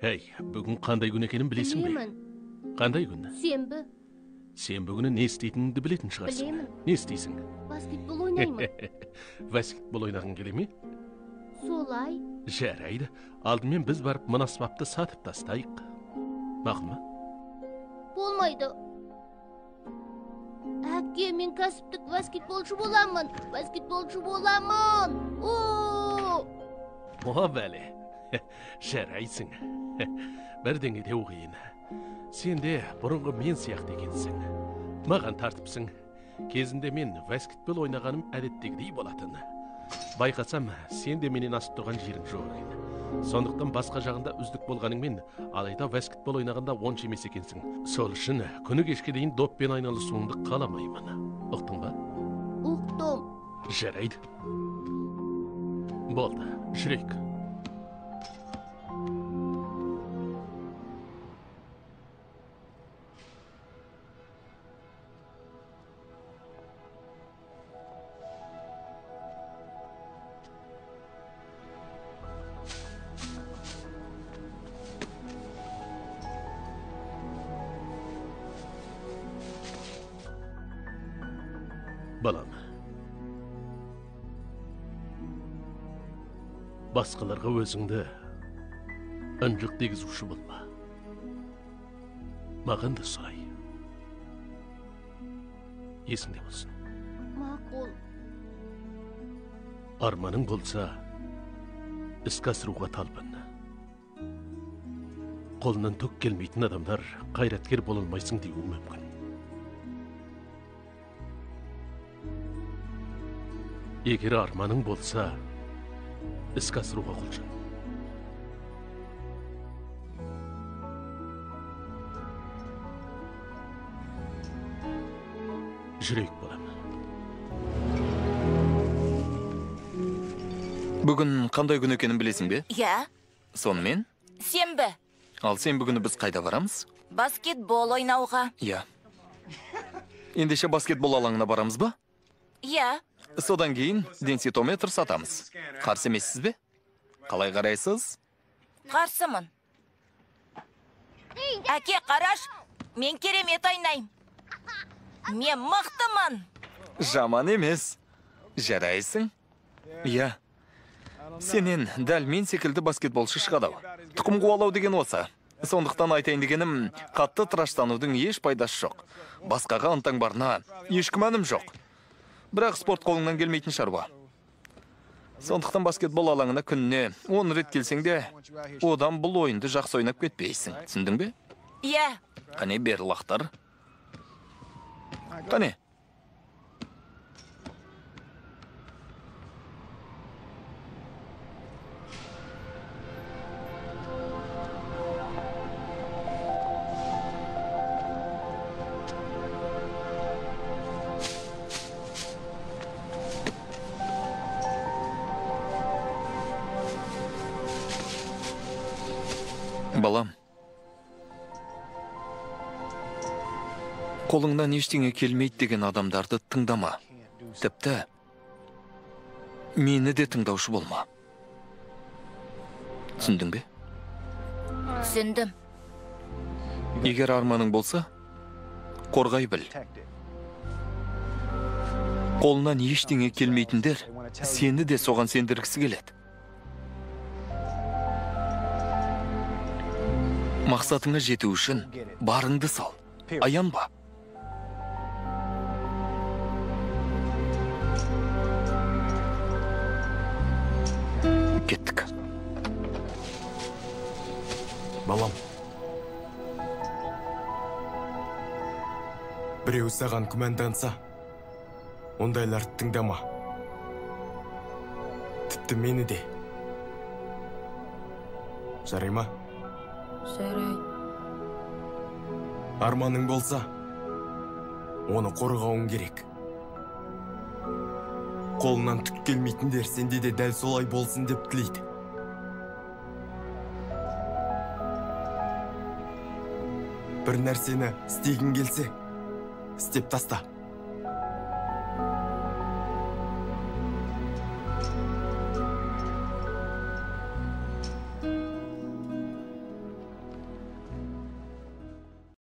Әй, бүгін қандай күн екенін білесің бе? Білемін. Қандай күн? Сенбі. Сенбі күні не істейтініңді білетін шығарсың. Білемін. Не істейсің? Баскетбол ойнаймын. Баскетбол ойнағың келе ме? Солай. Жарайды. Алдымен біз барып мына аспапты сатып тастайық. Мақұл ма? Болмайды. Әке, мен кәсіптік баскетболшы боламын. Баскетболшы боламын. О, бәле. Жарайсың. Бірдеңе де оқиын. Сен де бұрынғы мен сияқты екенсің. Маған тартыпсың. Кезінде мен баскетбол ойнағаным әдеттегідей болатын. Байқасам, сен де менен асып тұрған жерің жоқ екен. Сондықтан басқа жағында үздік болғаныңмен, алайда баскетбол ойнағанда онша емес екенсің. Сол үшін күні кешке дейін доппен айналысуыңды қаламаймын. Ұқтың ба? Ұқтым. Жарайды. Болды, жүрейік. Балам, басқаларға өзіңді ынжық дегізуші болма. Маған да солай. Есіңде болсын. Мақұл. Арманың болса, іске асыруға талпын. Қолынан түк келмейтін адамдар қайраткер бола алмайсың деуі мүмкін. Егер арманың болса, іске асыруға құлшын. Жүрейік, балам. Бүгін қандай күн екенін білесің бе? Иә. Сонымен? Сенбі. Ал сенбі күні біз қайда барамыз? Баскетбол ойнауға. Иә. Ендеше баскетбол алаңына барамыз ба? Иә. Содан кейін денситометр сатамыз. Қарсы емессіз бе? Қалай қарайсыз? Қарсымын. Әке, қараш, мен керемет ойнаймын. Мен мықтымын. Жаман емес. Жарайсың? Иә. Сенен дәл мен секілді баскетболшы шығады. Тұқым қуалау деген осы. Сондықтан айтайын дегенім, қатты тыраштанудың еш пайдасы жоқ. Басқаға ынтаң барына еш күмәнім жоқ. Бірақ спорт қолыңнан келмейтін шаруа. Сондықтан баскетбол алаңына күніне 10 рет келсең де, одан бұл ойынды жақсы ойнап кетпейсің. Түсіндің бе? Иә. Қане, бер лақтар. Қане. Балам, қолыңнан ештеңе келмейді деген адамдарды тыңдама. Тіпті мені де тыңдаушы болма. Түсіндің бе? Түсіндім. Егер арманың болса, қорғай біл. Қолынан ештеңе келмейтіндер сені де соған сендіргісі келеді. Мақсатыңа жету үшін барыңды сал, аянба. Кеттік. Балам, біреу саған күмәнданса, ондайларды тыңдама. Тіпті мені де. Жарай ма? Жарай. Арманың болса, оны қорғауың керек. Қолынан түк келмейтіндер сенде де дәл солай болсын деп тілейді. Бір нәрсені істегің келсе, істеп таста.